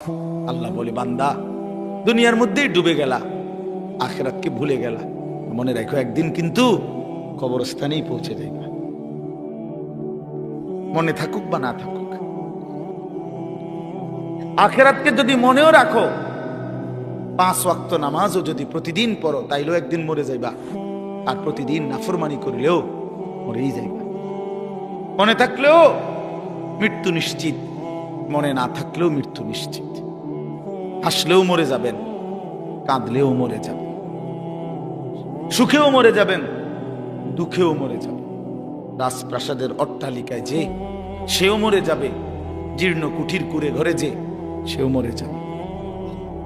আল্লাহ বলে, বান্দা দুনিয়ার মধ্যেই ডুবে গেলা, আখিরাতকে ভুলে গেলা, মনে রাখো একদিন কিন্তু কবরস্থানেই পৌঁছে যাইবা, মনে থাকুক বা না থাকুক। আখিরাতকে যদি মনেও রাখো, 5 ওয়াক্ত নামাজও যদি প্রতিদিন পড়ো, তাইলেও একদিন মরে যাইবা। আর প্রতিদিন নাফরমানি করলেও মরেই যাইবা। মনে থাকলেও মৃত্যু নিশ্চিত, মনে না থাকলেও মৃত্যু নিশ্চিত। হাসলেও মরে যাবেন, কাঁদলেও মরে যাবেন, সুখেও মরে যাবেন, দুঃখেও মরে যাবেন। রাজপ্রাসাদের অট্টালিকায় যে, সেও মরে যাবে। জীর্ণ কুঠির কুড়ে ঘরে যে, সেও মরে যাবে।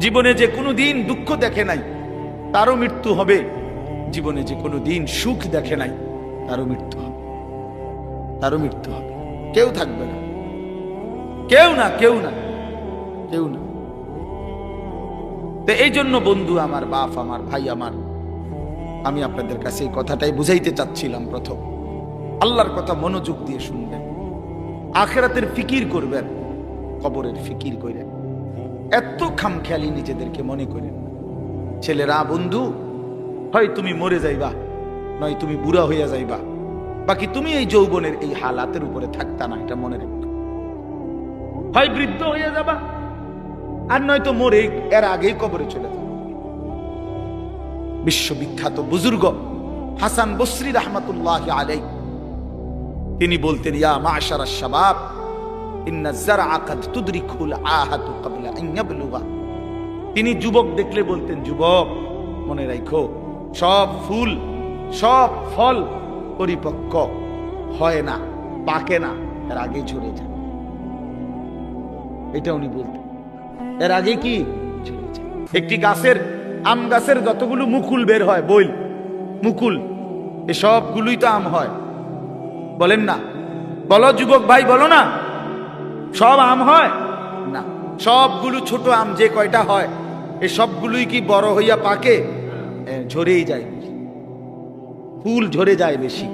জীবনে যে কোনো দিন দুঃখ দেখে নাই, তারও মৃত্যু হবে। জীবনে যে কোনো দিন সুখ দেখে নাই, তারও মৃত্যু হবে, তারও মৃত্যু হবে। কেউ থাকবে না, কেউ না, কেউ না, কেউ না। তো এই জন্য বন্ধু আমার, বাপ আমার, ভাই আমার, আমি আপনাদের কাছে এই কথাটাই বুঝাইতে চাচ্ছিলাম। প্রথম, আল্লাহর কথা মনোযোগ দিয়ে শুনবেন, আখিরাতের ফিকির করবেন, কবরের ফিকির করেন। এত খামখেয়ালি নিজেদেরকে মনে করেন। ছেলেরা, বন্ধু, হয় তুমি মরে যাইবা, নয় তুমি বুড়া হইয়া যাইবা। বাকি তুমি এই যৌবনের এই হালাতের উপরে থাকতা না, এটা মনে রাখো। হয় বৃদ্ধ হইয়া যাবা, আর নয় তো মরে এর আগেই কবরে চলে যাবে। বিশ্ববিখ্যাত বুজুর্গ হাসান বসরি রাহমাতুল্লাহি আলাইহি, তিনি বলতেন, ইয়া মাশারাশ শাবাব ইন্না যারআ কাদ তুদরিকুল আহাতু ক্বাবলা আন ইয়াবলুগা। তিনি যুবক দেখলে বলতেন, যুবক মনে রাখো, সব ফুল, সব ফল পরিপক্ক হয় না, পাকে না, এর আগে ঝরে যায়। এটা উনি বলতেন, এর আগে কি ঝরে যায়। একটি গাছের, আম গাছের যতগুলো মুকুল বের হয়, বইল মুকুল, এ সবগুলোই তো আম হয়, বলেন না? বলো যুবক ভাই, বলো না, সব আম হয় না। সবগুলো ছোট আম যে কয়টা হয়, এ সবগুলোই কি বড় হইয়া পাকে? ঝরেই যায়, ফুল ঝরে যায় বেশি।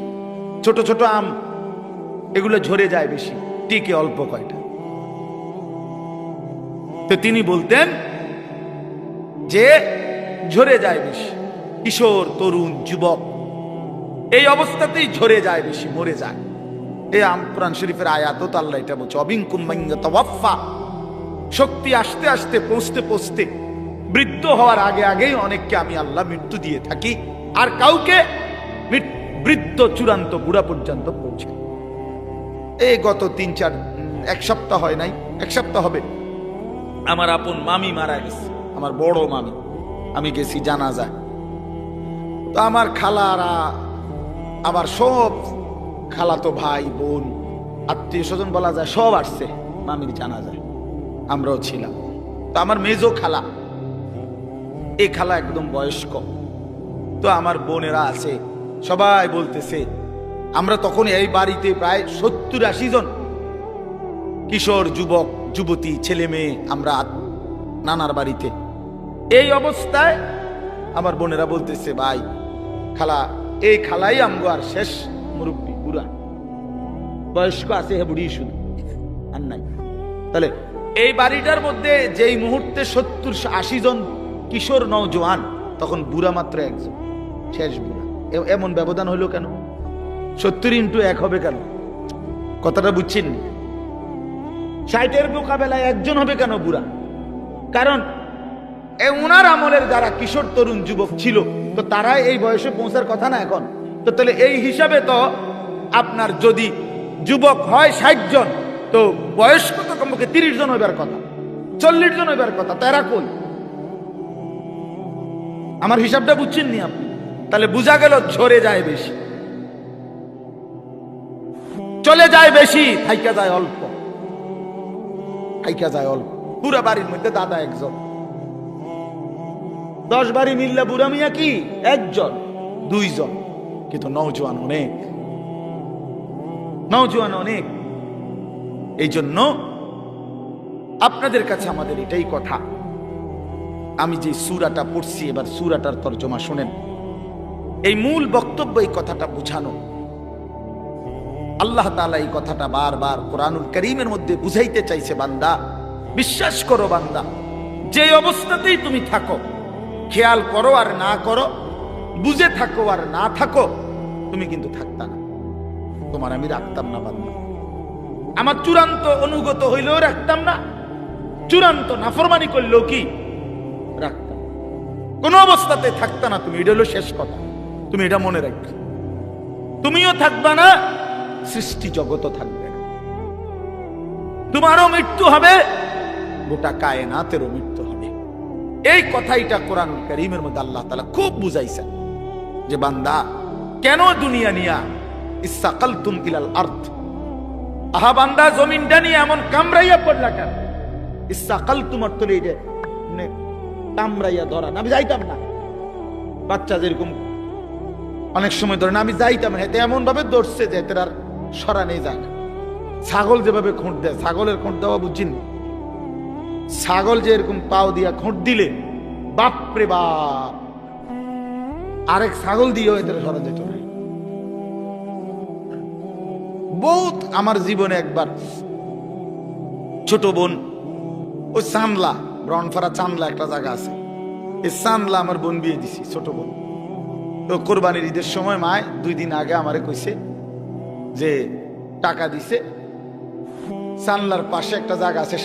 ছোট ছোট আম এগুলো ঝরে যায় বেশি, টিকে অল্প কয়টা। তো তিনি বলতেন যে ঝরে যায় বেশি। কিশোর, তরুণ, যুবক এই অবস্থাতেই ঝরে যায় বেশি, মরে যায়। এই কোরআন শরীফের আয়াত তো আল্লাহ এটা বলছে, অবিনকুম মান ইয়াতাওয়াফা। শক্তি আসতে আসতে, পৌঁছতে পৌঁছতে, বৃদ্ধ হওয়ার আগে আগেই অনেককে আমি আল্লাহ মৃত্যু দিয়ে থাকি, আর কাউকে বৃদ্ধ চূড়ান্ত বুড়া পর্যন্ত পৌঁছে। এই গত 3-4 এক সপ্তাহ হয় নাই, এক সপ্তাহ হবে, আমার আপন মামি মারা গেছে, আমার বড় মামি। আমি গেছি জানাজায়। তো আমার খালারা, আমার সব খালাতো ভাই বোন, আত্মীয় স্বজন বলা যায়, সব আসছে মামির জানাজায়, আমরাও ছিলাম। তো আমার মেজো খালা, এই খালা একদম বয়স্ক। তো আমার বোনেরা আছে, সবাই বলতেছে, আমরা তখন এই বাড়িতে প্রায় 70-80 জন কিশোর, যুবক, যুবতী, ছেলে মেয়ে, আমরা নানার বাড়িতে। এই অবস্থায় আমার বোনেরা বলতেছে, ভাই খালা, এই খালাই আমগো আর শেষ মুরব্বী, বুড়া বয়স্ক আছে, হে বুড়ি শুধু, আর নাই। তাহলে এই বাড়িটার মধ্যে যেই মুহূর্তে 70-80 জন কিশোর নওজোয়ান, তখন বুড়া মাত্র একজন, শেষ বুড়া। এমন ব্যবধান হলো কেন? 70 × 1 হবে কেন? কথাটা বুঝছেন? 60-এর মোকাবেলায় একজন হবে কেন বুড়া? কারণ ওনার আমলের যারা কিশোর, তরুণ, যুবক ছিল, তো তারা এই বয়সে পৌঁছার কথা না এখন। তো তাহলে এই হিসাবে তো আপনার যদি যুবক হয় 60 জন, তো বয়স্ক তো কমপক্ষে 30 জন হইবার কথা, 40 জন হইবার কথা। তারা কই? আমার হিসাবটা বুঝছেন নি আপনি? তাহলে বোঝা গেল ঝরে যায় বেশি, চলে যায় বেশি, থাইকা যায় অল্প, থাইকা যায় অল্প। পুরা বাড়ির মধ্যে দাদা একজন, 10 বাড়ি মিললে বুড়া মিয়া কি 1 জন 2 জন, কিন্তু নওজোয়ান অনেক, নওজোয়ান অনেক। এই জন্য আপনাদের কাছে আমাদের এটাই কথা। আমি যে সূরাটা পড়ছি, এবার সূরাটার তরজমা শুনেন। এই মূল বক্তব্য এই কথাটা বুঝানো। আল্লাহ তাআলা এই কথাটা বারবার কোরআনুল কারীমের মধ্যে বুঝাইতে চাইছে, বান্দা বিশ্বাস করো বান্দা, যে অবস্থাতেই তুমি থাকো, খেয়াল করো আর না করো, বুঝে থাকো আর না থাকো, তুমি কিন্তু থাকতা না। তোমার আমি রাখতাম না বান্দা, আমার চূড়ান্ত অনুগত হইলেও রাখতাম না, চূড়ান্ত নাফরমানি করলেও কি রাখতাম, কোন অবস্থাতে থাকতা না তুমি। এটা হলো শেষ কথা, তুমি এটা মনে রাখবে। তুমিও থাকবা না, সৃষ্টি জগৎ থাকবে না। তোমারও মৃত্যু হবে, গোটা কায়নাতেরও মৃত্যু হবে। এই কথাইটা কোরআন কারীমের মধ্যে আল্লাহ তাআলা খুব বুঝাইছেন যে বান্দা কেন দুনিয়া নিয়া ইসসাকালতুম ইলাল আরদ, আহা বান্দা জমিনটা নিয়ে এমন কামড়াইয়া পড়লা কেন? ইসসাকালতুম অর্থ এই যে কামড়াইয়া ধরা। আমি যাইতাম না, বাচ্চা যেরকম অনেক সময় ধরে না, আমি যাইতাম না, এতে এমন ভাবে ধরছে যে এতে আর সরা নেই যায় না। ছাগল যেভাবে খুঁট দেয়, ছাগলের খুঁট দেওয়া বুঝিনি, ছাগল যে এরকম পাও দিয়া খুঁট দিলে বাপরে বাপ, আরেক ছাগল দিয়েও এদের সরা যেত না। বহুত আমার জীবনে একবার ছোট বোন, ওই চান্দলা, ব্রনফারা চান্দলা একটা জায়গা আছে, এই চান্দলা আমার বোন বিয়ে দিছি, ছোট বোন। তো কোরবানির ঈদের সময় মায় 2 দিন আগে আমারে কইছে যে টাকা দিছে, চান্দলার পাশে একটা জায়গা আছে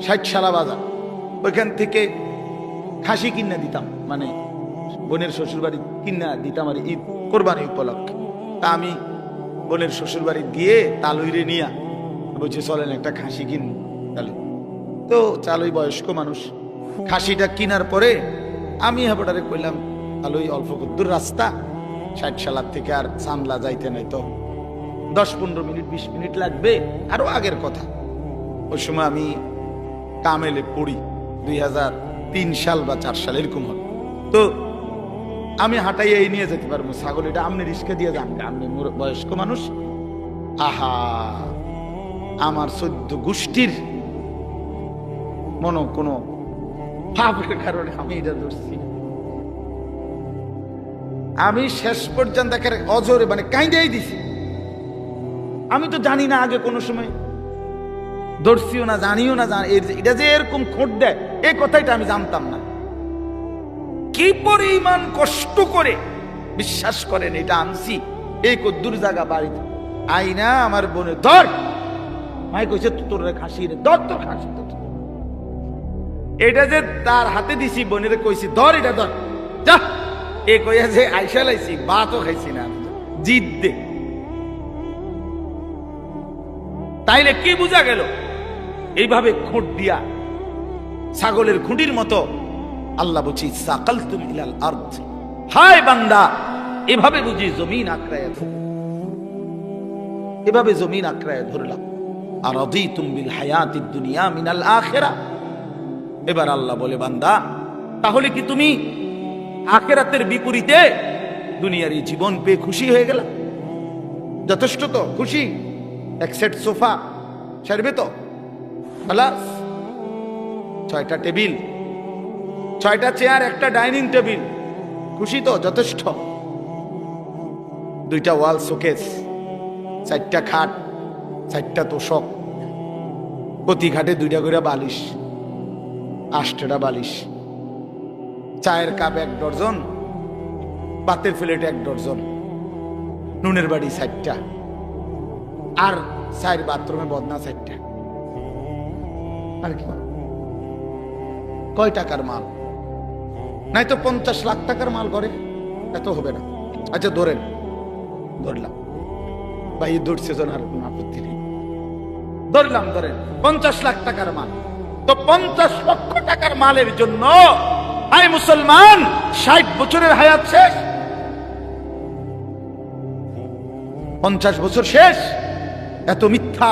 60 বাজার, ওইখান থেকে খাসি কিনা দিতাম, মানে বোনের শ্বশুর বাড়ি কিনা দিতাম আর ঈদ কোরবানি উপলক্ষে। তা আমি বোনের শ্বশুর বাড়ি গিয়ে তালুইরে নিয়া বলছি চলেন একটা খাসি কিন। তাহলে তো চালুই বয়স্ক মানুষ, খাসিটা কিনার পরে আমি হাবটারে কইলাম তালুই অল্প দূর রাস্তা, 60 থেকে আর চান্দলা যাইতে নাই তো 10-15 মিনিট 20 মিনিট লাগবে, আরো আগের কথা। ওই সময় আমি কামেলে পড়ি, 2003 সাল বা 4 সাল এরকম হবে। তো আমি হাঁটাইয়া এই নিয়ে যেতে পারবো, ছাগল এটা আপনি রিস্কে দিয়ে যান, আপনি বয়স্ক মানুষ। আহা, আমার 14 গোষ্ঠীর মনে কোনো পাপের কারণে আমি এটা ধরছি। আমি শেষ পর্যন্ত অজরে মানে কাইন্দাই দিছি। আমি তো জানি না আগে কোনো সময় ধরছিও না, জানিও না, এটা যে এরকম খোঁট দেয় এই কথাটা আমি জানতাম না। কি পরিমাণ কষ্ট করে বিশ্বাস করেন এটা আনছি, এই কদ্দুর জায়গা বাড়িতে আইনা আমার বোনে ধর, মাই কইছে তোর খাসি রে ধর, তোর খাসি। এটা যে তার হাতে দিছি, বোনের কইছি ধর, এটা ধর যা, এ কইয়া যে আইসা লাইছি, ভাতও খাইছি না, জিদ দে। তাইলে কি বুঝা গেল? এইভাবে খুঁট দিয়া ছাগলের খুঁটির মতো আল্লাহ বলছি সাকালতুম ইলাল আরদ, হায় বান্দা এভাবে বুঝি জমিন আঁকড়ায় ধরো, এভাবে জমিন আঁকড়ায় ধরলাম। আর রাদিতুম বিল হায়াতিদ দুনিয়া মিনাল আখিরাহ। এবার আল্লাহ বলে বান্দা তাহলে কি তুমি আখিরাতের বিপরীতে দুনিয়ার এই জীবন পেয়ে খুশি হয়ে গেল? যথেষ্ট তো খুশি? এক সেট সোফা সারবে তো? খালাস। 6টা টেবিল, 6টা চেয়ার, একটা ডাইনিং টেবিল, খুশি তো? যথেষ্ট। 2টা ওয়াল শোকেস, 4টা খাট, 4টা তোষক, প্রতি ঘাটে 2টা করে বালিশ, 8টা বালিশ, চায়ের কাপ 1 ডজন, ভাতের প্লেট 1 ডজন, নুনের বাড়ি 4টা, আর 4 বাথরুমে বদনা 4টা। আর কি কয় টাকার মাল? নাই তো 50 লাখ টাকার মাল করে, এত হবে না। আচ্ছা ধরেন, ধরলাম ভাই, ধরছে জন আর কোন আপত্তি নেই, ধরলাম ধরেন 50 লাখ টাকার মাল। তো 50 লক্ষ টাকার মালের জন্য আই মুসলমান 60 বছরের হায়াত শেষ, 50 বছর শেষ। এত মিথ্যা,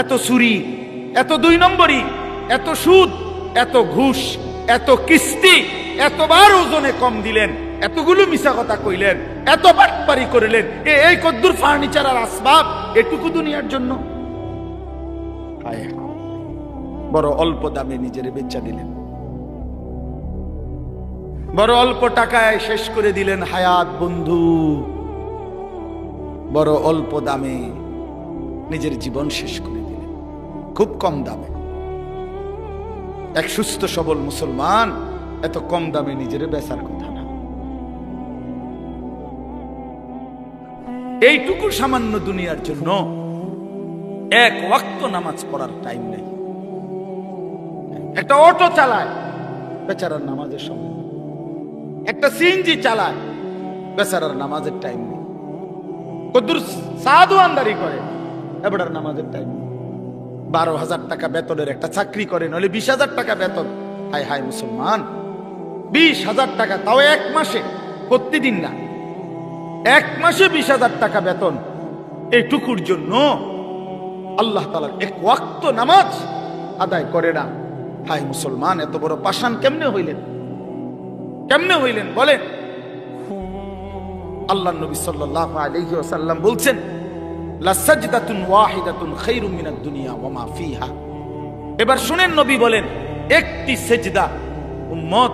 এত চুরি, এত 2 নম্বরি, এত সুদ, এত ঘুষ, এত কিস্তি, এতবার ওজনে কম দিলেন, এতগুলো মিছা কথা কইলেন, এত বাটপারি করিলেন, এই কদ্দুর ফার্নিচার আর আসবাব এটুকু দুনিয়ার জন্য। বড় অল্প দামে নিজের বেচা দিলেন, বড় অল্প টাকায় শেষ করে দিলেন হায়াত বন্ধু, বড় অল্প দামে নিজের জীবন শেষ করে দিলেন, খুব কম দামে। এক সুস্থ সবল মুসলমান এত কম দামে নিজের বেচার কথা না। এইটুকু সামান্য দুনিয়ার জন্য এক ওয়াক্ত নামাজ পড়ার টাইম নেই। একটা অটো চালায়, বেচারার নামাজের সময়। একটা সিএনজি চালায়, বেচারার নামাজের টাইম নেই। কদ্দুর সাধু আন্দারি করে, এবার নামাজের টাইম নেই। 12,000 টাকা বেতনের একটা চাকরি করে, নইলে 20,000 টাকা বেতন। হায় হায় মুসলমান, 20,000 টাকা, তাও এক মাসে, প্রতিদিন না, এক মাসে 20,000 টাকা বেতন। এইটুকুর জন্য আল্লাহ তাআলার এক ওয়াক্ত নামাজ আদায় করে না। হায় মুসলমান, এত বড় পাষাণ কেমনে হইলেন? কেমনে হইলেন বলেন? আল্লাহ নবী সাল্লাল্লাহু আলাইহি ওয়াসাল্লাম বলছেন, লা সাজদাতুন ওয়াহিদাতুন খায়রুম মিনাদ দুনিয়া ওয়া মা ফিহা। এবার শুনেন, নবী বলেন, একটি সেজদা উম্মত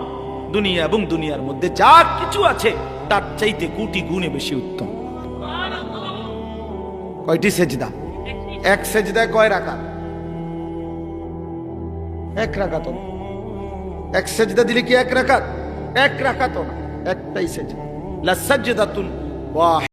দুনিয়া এবং দুনিয়ার মধ্যে যা কিছু আছে তার চাইতে কোটি গুণে বেশি উত্তম। কয়টি সেজদা? এক সেজদায় কয় রাকাত? এক রাকাত। এক সেজদা দিলে কি এক রাকাত? এক রাকাত না, একটাই সেজদা। লা সাজদাতুন ওয়াহিদাতুন